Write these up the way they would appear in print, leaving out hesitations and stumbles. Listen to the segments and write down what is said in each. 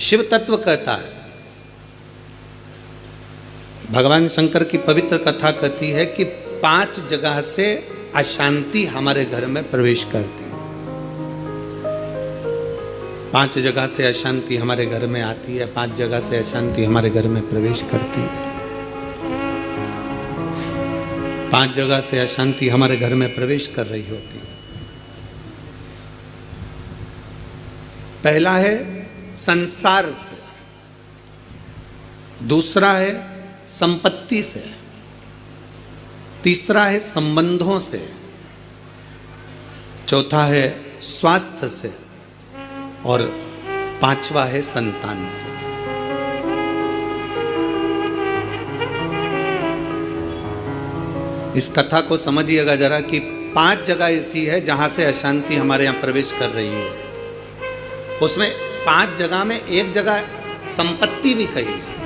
शिव तत्व कहता है, भगवान शंकर की पवित्र कथा कहती है कि 5 जगह से अशांति हमारे घर में प्रवेश करती है। 5 जगह से अशांति हमारे घर में आती है, 5 जगह से अशांति हमारे घर में प्रवेश करती है। 5 जगह से अशांति हमारे घर में प्रवेश कर रही होती है। पहला है संसार से, दूसरा है संपत्ति से, तीसरा है संबंधों से, चौथा है स्वास्थ्य से और 5वां है संतान से। इस कथा को समझिएगा जरा कि 5 जगह ऐसी है जहां से अशांति हमारे यहां प्रवेश कर रही है। उसमें 5 जगह में एक जगह संपत्ति भी कही है।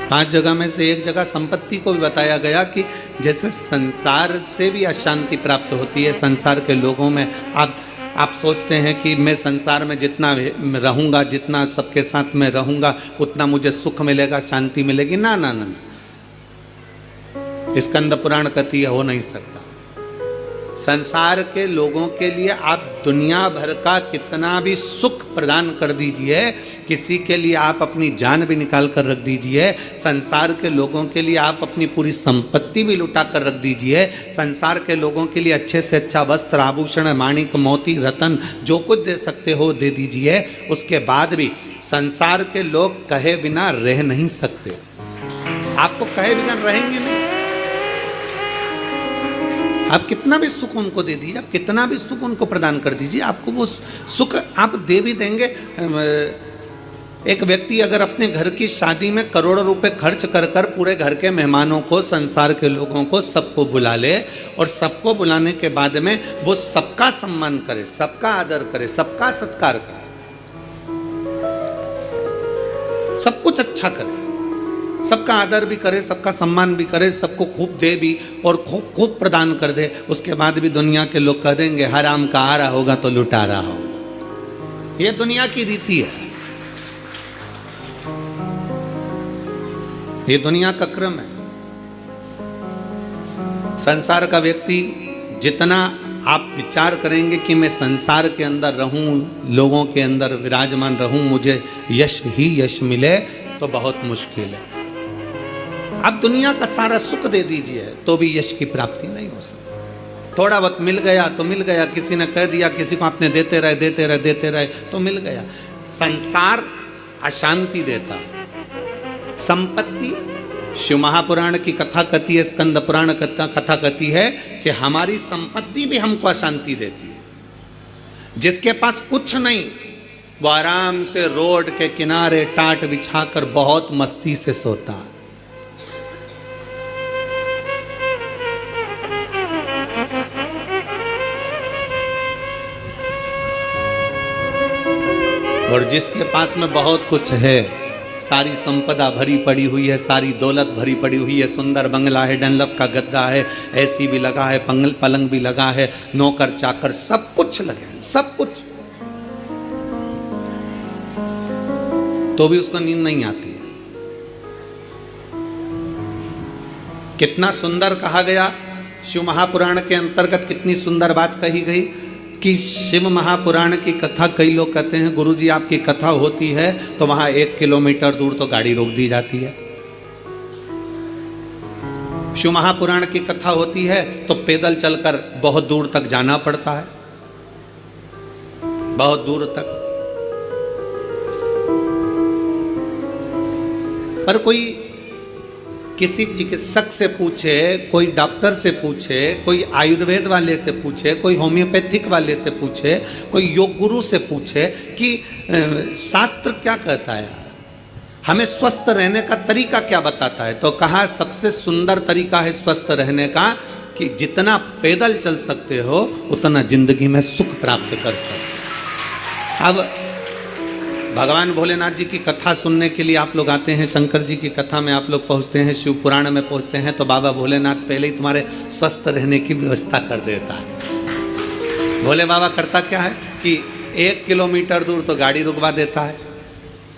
5 जगह में से एक जगह संपत्ति को भी बताया गया कि जैसे संसार से भी अशांति प्राप्त होती है। संसार के लोगों में आप सोचते हैं कि मैं संसार में जितना रहूंगा, जितना सबके साथ में रहूंगा, उतना मुझे सुख मिलेगा, शांति मिलेगी। ना ना ना, ना। स्कंद पुराण कहती है हो नहीं सकता। संसार के लोगों के लिए आप दुनिया भर का कितना भी सुख प्रदान कर दीजिए, किसी के लिए आप अपनी जान भी निकाल कर रख दीजिए, संसार के लोगों के लिए आप अपनी पूरी संपत्ति भी लुटा कर रख दीजिए, संसार के लोगों के लिए अच्छे से अच्छा वस्त्र, आभूषण, माणिक, मोती, रतन जो कुछ दे सकते हो दे दीजिए। उसके बाद भी संसार के लोग कहे बिना रह नहीं सकते। आपको कहे बिना रहेंगे नहीं। आप कितना भी सुख उनको दे दीजिए, आप कितना भी सुख उनको प्रदान कर दीजिए, आपको वो सुख आप दे भी देंगे। एक व्यक्ति अगर अपने घर की शादी में करोड़ों रुपए खर्च कर कर पूरे घर के मेहमानों को, संसार के लोगों को, सबको बुला ले और सबको बुलाने के बाद में वो सबका सम्मान करे, सबका आदर करे, सबका सत्कार करे, सब कुछ अच्छा करे, सबका आदर भी करे, सबका सम्मान भी करे, सबको खूब दे भी और खूब खूब प्रदान कर दे, उसके बाद भी दुनिया के लोग कह देंगे हराम का आ रहा होगा तो लुटा रहा होगा। ये दुनिया की रीति है, ये दुनिया का क्रम है। संसार का व्यक्ति जितना आप विचार करेंगे कि मैं संसार के अंदर रहूं, लोगों के अंदर विराजमान रहूं, मुझे यश ही यश मिले, तो बहुत मुश्किल है। आप दुनिया का सारा सुख दे दीजिए तो भी यश की प्राप्ति नहीं हो सकती। थोड़ा वक्त मिल गया तो मिल गया, किसी ने कह दिया, किसी को आपने देते रहे देते रहे देते रहे तो मिल गया। संसार अशांति देता है। संपत्ति, शिव महापुराण की कथा कहती है, स्कंद पुराण कथा कहती है कि हमारी संपत्ति भी हमको अशांति देती है। जिसके पास कुछ नहीं वो आराम से रोड के किनारे टाट बिछाकर बहुत मस्ती से सोता है। और जिसके पास में बहुत कुछ है, सारी संपदा भरी पड़ी हुई है, सारी दौलत भरी पड़ी हुई है, सुंदर बंगला है, डनलप का गद्दा है, एसी भी लगा है, पलंग भी लगा है, नौकर चाकर सब कुछ लगे हैं, सब कुछ, तो भी उसको नींद नहीं आती है। कितना सुंदर कहा गया शिव महापुराण के अंतर्गत, कितनी सुंदर बात कही गई कि शिव महापुराण की कथा, कई लोग कहते हैं गुरुजी आपकी कथा होती है तो वहां 1 किलोमीटर दूर तो गाड़ी रोक दी जाती है। शिव महापुराण की कथा होती है तो पैदल चलकर बहुत दूर तक जाना पड़ता है, बहुत दूर तक। पर कोई किसी चिकित्सक से पूछे, कोई डॉक्टर से पूछे, कोई आयुर्वेद वाले से पूछे, कोई होम्योपैथिक वाले से पूछे, कोई योग गुरु से पूछे कि शास्त्र क्या कहता है, हमें स्वस्थ रहने का तरीका क्या बताता है, तो कहा सबसे सुंदर तरीका है स्वस्थ रहने का कि जितना पैदल चल सकते हो उतना जिंदगी में सुख प्राप्त कर सकते। अब भगवान भोलेनाथ जी की कथा सुनने के लिए आप लोग आते हैं, शंकर जी की कथा में आप लोग पहुँचते हैं, शिव पुराण में पहुँचते हैं, तो बाबा भोलेनाथ पहले ही तुम्हारे स्वस्थ रहने की व्यवस्था कर देता है। भोले बाबा करता क्या है कि 1 किलोमीटर दूर तो गाड़ी रुकवा देता है।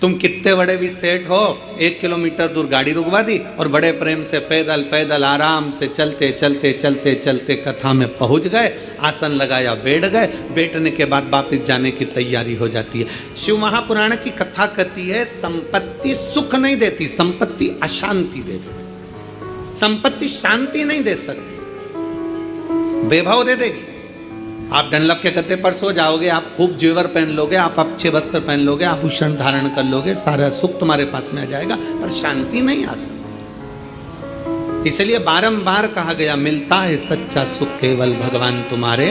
तुम कितने बड़े भी सेठ हो, 1 किलोमीटर दूर गाड़ी रुकवा दी और बड़े प्रेम से पैदल पैदल आराम से चलते चलते चलते चलते कथा में पहुंच गए, आसन लगाया, बैठ गए, बैठने के बाद वापिस जाने की तैयारी हो जाती है। शिव महापुराण की कथा कहती है संपत्ति सुख नहीं देती, संपत्ति अशांति दे देती। संपत्ति शांति नहीं दे सकती, वैभव दे देगी। आप डनलप के गद्दे पर सो जाओगे, आप खूब जेवर पहन लोगे, आप अच्छे वस्त्र पहन लोगे, आभूषण धारण कर लोगे, सारा सुख तुम्हारे पास में आ जाएगा, पर शांति नहीं आ सकती। इसलिए बारंबार कहा गया, मिलता है सच्चा सुख केवल भगवान तुम्हारे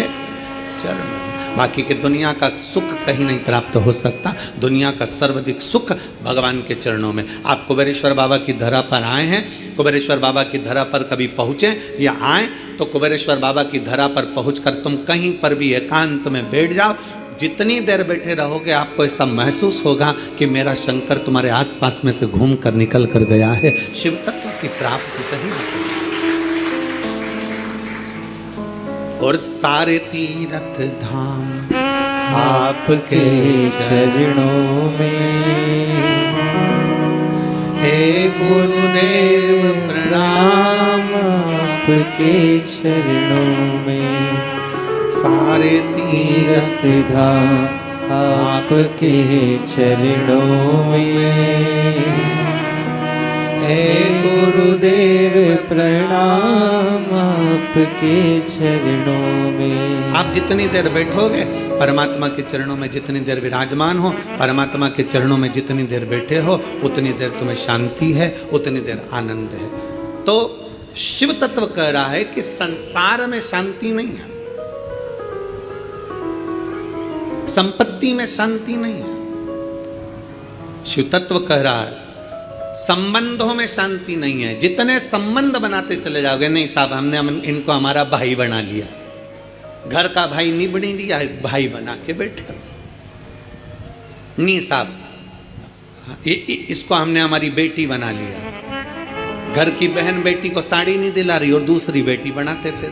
चरण। बाकी के दुनिया का सुख कहीं नहीं प्राप्त हो सकता। दुनिया का सर्वाधिक सुख भगवान के चरणों में। आप कुबेरेश्वर बाबा की धरा पर आए हैं, कुबेरेश्वर बाबा की धरा पर कभी पहुँचे या आए तो कुबेरेश्वर बाबा की धरा पर पहुंचकर तुम कहीं पर भी एकांत में बैठ जाओ, जितनी देर बैठे रहोगे आपको ऐसा महसूस होगा कि मेरा शंकर तुम्हारे आसपास में से घूम कर निकल कर गया है। शिव तत्व की प्राप्ति कहीं नहीं। और सारे तीर्थ धाम आपके चरणों में, हे गुरुदेव प्रणाम आपके चरणों में। सारे तीर्थ धाम आपके चरणों में, हे गुरुदेव प्रणाम आपके चरणों में। आप जितनी देर बैठोगे परमात्मा के चरणों में, जितनी देर विराजमान हो परमात्मा के चरणों में, जितनी देर बैठे हो उतनी देर तुम्हें शांति है, उतनी देर आनंद है। तो शिव तत्व कह रहा है कि संसार में शांति नहीं है, संपत्ति में शांति नहीं है। शिव तत्व कह रहा है संबंधों में शांति नहीं है। जितने संबंध बनाते चले जाओगे, नहीं साहब हमने इनको हमारा भाई बना लिया, घर का भाई नहीं बनी लिया, भाई बना के बैठे। नहीं साहब इसको हमने हमारी बेटी बना लिया, घर की बहन बेटी को साड़ी नहीं दिला रही और दूसरी बेटी बनाते फिर।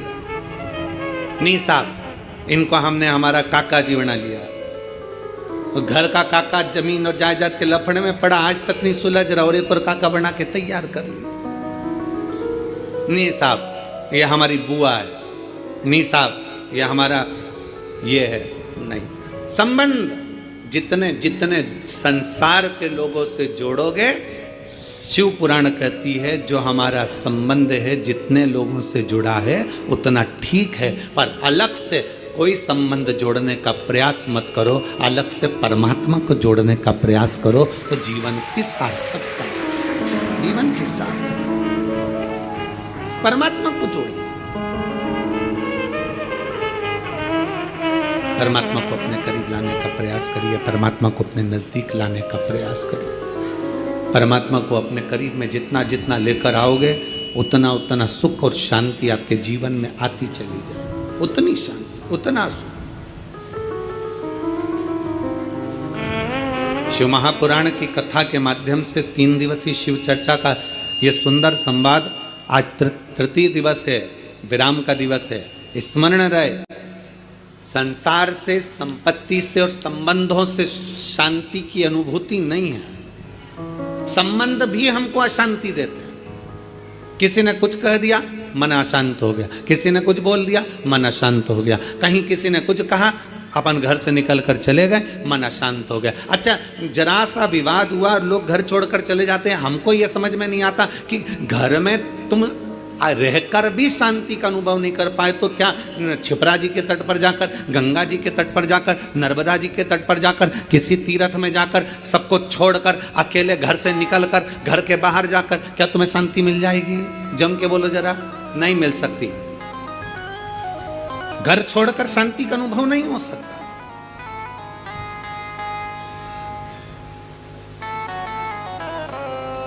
नहीं साहब इनको हमने हमारा काका जी बना लिया, घर का काका जमीन और जायदाद के लफड़े में पड़ा, आज तक नहीं सुलझ रहा और एक और काका बना के तैयार कर लिया। नहीं साहब ये हमारी बुआ है, नहीं साहब ये हमारा ये है। नहीं, संबंध जितने जितने संसार के लोगों से जोड़ोगे, शिव पुराण कहती है जो हमारा संबंध है जितने लोगों से जुड़ा है उतना ठीक है, पर अलग से कोई संबंध जोड़ने का प्रयास मत करो, अलग से परमात्मा को जोड़ने का प्रयास करो तो जीवन की सार्थकता, जीवन के साथ परमात्मा को जोड़िए। परमात्मा को अपने करीब लाने का प्रयास करिए, परमात्मा को अपने नजदीक लाने का प्रयास करिए। परमात्मा को अपने करीब में जितना जितना लेकर आओगे उतना उतना सुख और शांति आपके जीवन में आती चली जाए, उतनी शांति उतना सुख। शिव महापुराण की कथा के माध्यम से 3 दिवसीय शिव चर्चा का ये सुंदर संवाद, आज तृतीय दिवस है, विराम का दिवस है। स्मरण रहे, संसार से, संपत्ति से और संबंधों से शांति की अनुभूति नहीं है। संबंध भी हमको अशांति देते हैं। किसी ने कुछ कह दिया, मन अशांत हो गया, किसी ने कुछ बोल दिया, मन अशांत हो गया, कहीं किसी ने कुछ कहा, अपन घर से निकल कर चले गए, मन अशांत हो गया। अच्छा, जरा सा विवाद हुआ और लोग घर छोड़कर चले जाते हैं। हमको ये समझ में नहीं आता कि घर में तुम रहकर भी शांति का अनुभव नहीं कर पाए तो क्या क्षिप्रा जी के तट पर जाकर, गंगा जी के तट पर जाकर, नर्मदा जी के तट पर जाकर, किसी तीर्थ में जाकर, सबको छोड़कर, अकेले घर से निकलकर, घर के बाहर जाकर क्या तुम्हें शांति मिल जाएगी? जम के बोलो जरा, नहीं मिल सकती। घर छोड़कर शांति का अनुभव नहीं हो सकता।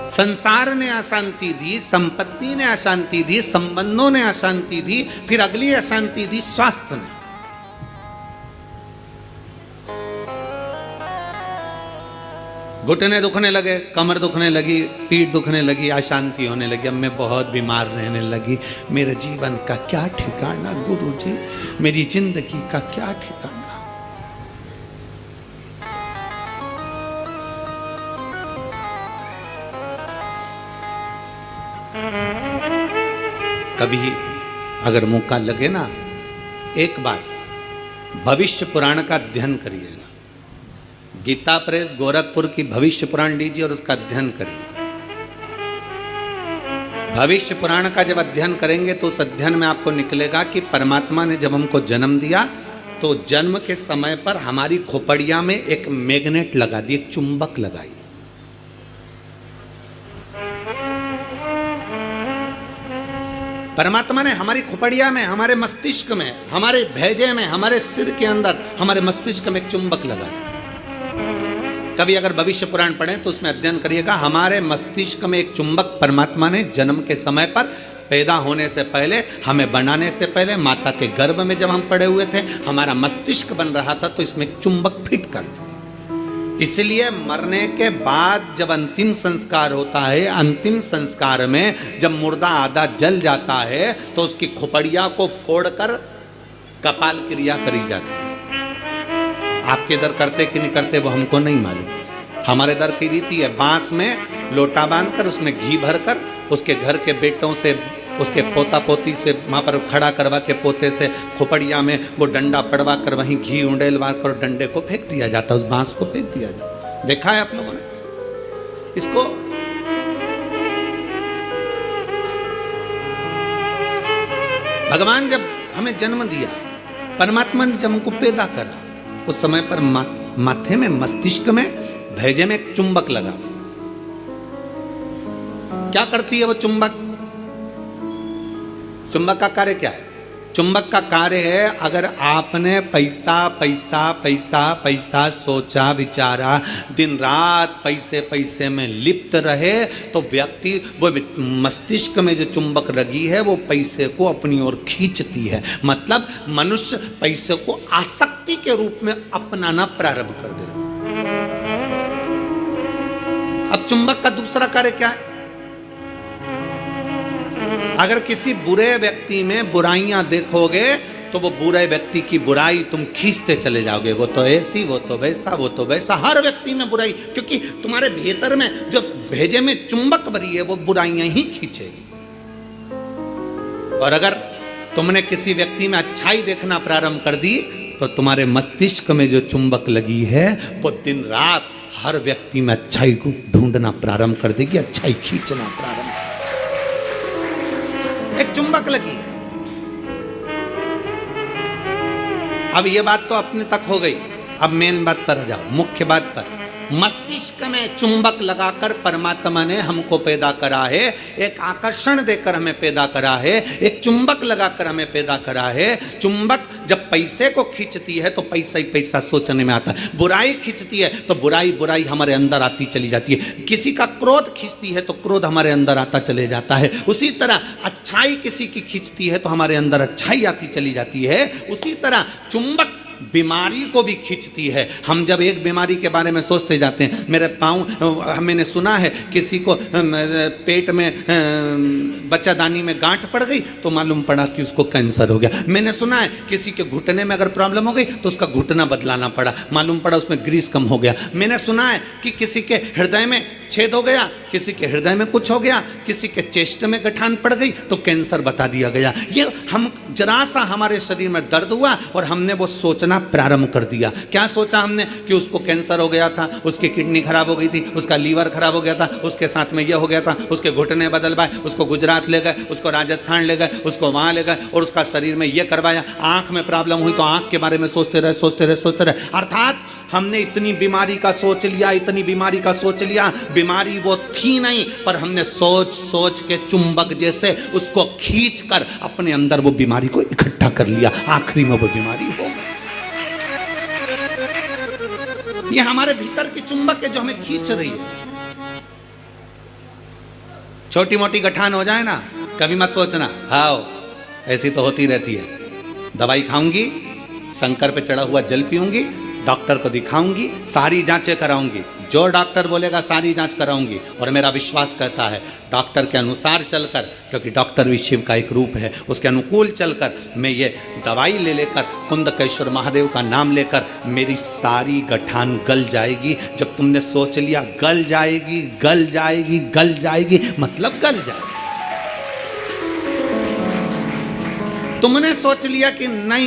संसार ने अशांति दी, संपत्ति ने अशांति दी, संबंधों ने अशांति दी, फिर अगली अशांति दी स्वास्थ्य ने। घुटने दुखने लगे, कमर दुखने लगी, पीठ दुखने लगी, अशांति होने लगी, अब मैं बहुत बीमार रहने लगी, मेरे जीवन का क्या ठिकाना गुरुजी, मेरी जिंदगी का क्या ठिकाना। कभी अगर मौका लगे ना, एक बार भविष्य पुराण का अध्ययन करिएगा। गीता प्रेस गोरखपुर की भविष्य पुराण लीजिए और उसका अध्ययन करिए। भविष्य पुराण का जब अध्ययन करेंगे तो उस अध्ययन में आपको निकलेगा कि परमात्मा ने जब हमको जन्म दिया तो जन्म के समय पर हमारी खोपड़िया में एक मैग्नेट लगा दी, एक चुंबक लगाई। परमात्मा ने हमारी खोपड़िया में, हमारे मस्तिष्क में, हमारे भेजे में, हमारे सिर के अंदर, हमारे मस्तिष्क में एक चुंबक लगा। कभी अगर भविष्य पुराण पढ़ें तो उसमें अध्ययन करिएगा, हमारे मस्तिष्क में एक चुंबक परमात्मा ने जन्म के समय पर, पैदा होने से पहले, हमें बनाने से पहले, माता के गर्भ में जब हम पड़े हुए थे, हमारा मस्तिष्क बन रहा था तो इसमें एक चुंबक फिट कर दिया। इसलिए मरने के बाद जब अंतिम संस्कार होता है, अंतिम संस्कार में जब मुर्दा आधा जल जाता है तो उसकी खोपड़िया को फोड़कर कपाल क्रिया करी जाती है। आपके इधर करते कि नहीं करते वो हमको नहीं मालूम। हमारे इधर की रीति है, बांस में लोटा बांधकर उसमें घी भरकर उसके घर के बेटों से, उसके पोता पोती से वहाँ पर खड़ा करवा के पोते से खोपड़िया में वो डंडा पड़वा कर वहीं घी उंडेलवा कर डंडे को फेंक दिया जाता, उस बांस को फेंक दिया जाता। देखा है आप लोगों ने इसको? भगवान जब हमें जन्म दिया, परमात्मा ने जब हमको पैदा करा, उस समय पर माथे में, मस्तिष्क में, भेजे में एक चुंबक लगा। क्या करती है वो चुंबक? चुंबक का कार्य क्या है? चुंबक का कार्य है, अगर आपने पैसा पैसा पैसा पैसा सोचा विचारा, दिन रात पैसे पैसे में लिप्त रहे, तो व्यक्ति वो मस्तिष्क में जो चुंबक लगी है वो पैसे को अपनी ओर खींचती है। मतलब मनुष्य पैसे को आसक्ति के रूप में अपनाना प्रारंभ कर दे। अब चुंबक का दूसरा कार्य क्या है? अगर किसी बुरे व्यक्ति में बुराइयां देखोगे तो वो बुरे व्यक्ति की बुराई तुम खींचते चले जाओगे। वो तो ऐसी, वो तो वैसा, वो तो वैसा, हर व्यक्ति में बुराई, क्योंकि तुम्हारे भीतर में जो भेजे में चुंबक भरी है वो बुराइयां ही खींचेगी। और अगर तुमने किसी व्यक्ति में अच्छाई देखना प्रारंभ कर दी तो तुम्हारे मस्तिष्क में जो चुंबक लगी है वो दिन रात हर व्यक्ति में अच्छाई को ढूंढना प्रारंभ कर देगी, अच्छाई खींचना प्रारंभ। एक चुंबक लगी। अब ये बात तो अपने तक हो गई, अब मेन बात पर जाओ, मुख्य बात पर। मस्तिष्क में चुंबक लगाकर परमात्मा ने हमको पैदा करा है, एक आकर्षण देकर हमें पैदा करा है, एक चुंबक लगाकर हमें पैदा करा है। चुंबक जब पैसे को खींचती है तो पैसा ही पैसा सोचने में आता है, बुराई खींचती है तो बुराई बुराई हमारे अंदर आती चली जाती है, किसी का क्रोध खींचती है तो क्रोध हमारे अंदर आता चले जाता है। उसी तरह अच्छाई किसी की खींचती है तो हमारे अंदर अच्छाई आती चली जाती है। उसी तरह चुंबक बीमारी को भी खींचती है। हम जब एक बीमारी के बारे में सोचते जाते हैं, मेरे पाँव, मैंने सुना है किसी को पेट में बच्चादानी में गांठ पड़ गई तो मालूम पड़ा कि उसको कैंसर हो गया। मैंने सुना है किसी के घुटने में अगर प्रॉब्लम हो गई तो उसका घुटना बदलाना पड़ा, मालूम पड़ा उसमें ग्रीस कम हो गया। मैंने सुना है कि किसी के हृदय में छेद हो गया, किसी के हृदय में कुछ हो गया, किसी के चेस्ट में गठान पड़ गई तो कैंसर बता दिया गया। ये हम जरा सा हमारे शरीर में दर्द हुआ और हमने वो सोचना प्रारंभ कर दिया। क्या सोचा हमने? कि उसको कैंसर हो गया था, उसकी किडनी खराब हो गई थी, उसका लीवर खराब हो गया था, उसके साथ में ये हो गया था, उसके घुटने बदलवाए, उसको गुजरात ले गए, उसको राजस्थान ले गए, उसको वहाँ ले गए और उसका शरीर में ये करवाया। आँख में प्रॉब्लम हुई तो आँख के बारे में सोचते रहे, सोचते रहे, सोचते रहे। अर्थात हमने इतनी बीमारी का सोच लिया, इतनी बीमारी का सोच लिया, बीमारी वो थी नहीं, पर हमने सोच सोच के चुंबक जैसे उसको खींच कर अपने अंदर वो बीमारी को इकट्ठा कर लिया, आखिरी में वो बीमारी हो गई। ये हमारे भीतर की चुंबक है जो हमें खींच रही है। छोटी मोटी गठान हो जाए ना, कभी मत सोचना हाओ ऐसी तो होती रहती है, दवाई खाऊंगी, शंकर पे चढ़ा हुआ जल पीऊंगी, डॉक्टर को दिखाऊंगी, सारी जांचें कराऊंगी, जो डॉक्टर बोलेगा सारी जांच कराऊंगी। और मेरा विश्वास कहता है डॉक्टर के अनुसार चलकर, क्योंकि डॉक्टर भी शिव का एक रूप है, उसके अनुकूल चलकर मैं ये दवाई ले लेकर, कुंदकेश्वर महादेव का नाम लेकर, मेरी सारी गठान गल जाएगी। जब तुमने सोच लिया गल जाएगी, गल जाएगी, गल जाएगी, मतलब गल जाएगी। तुमने सोच लिया कि नहीं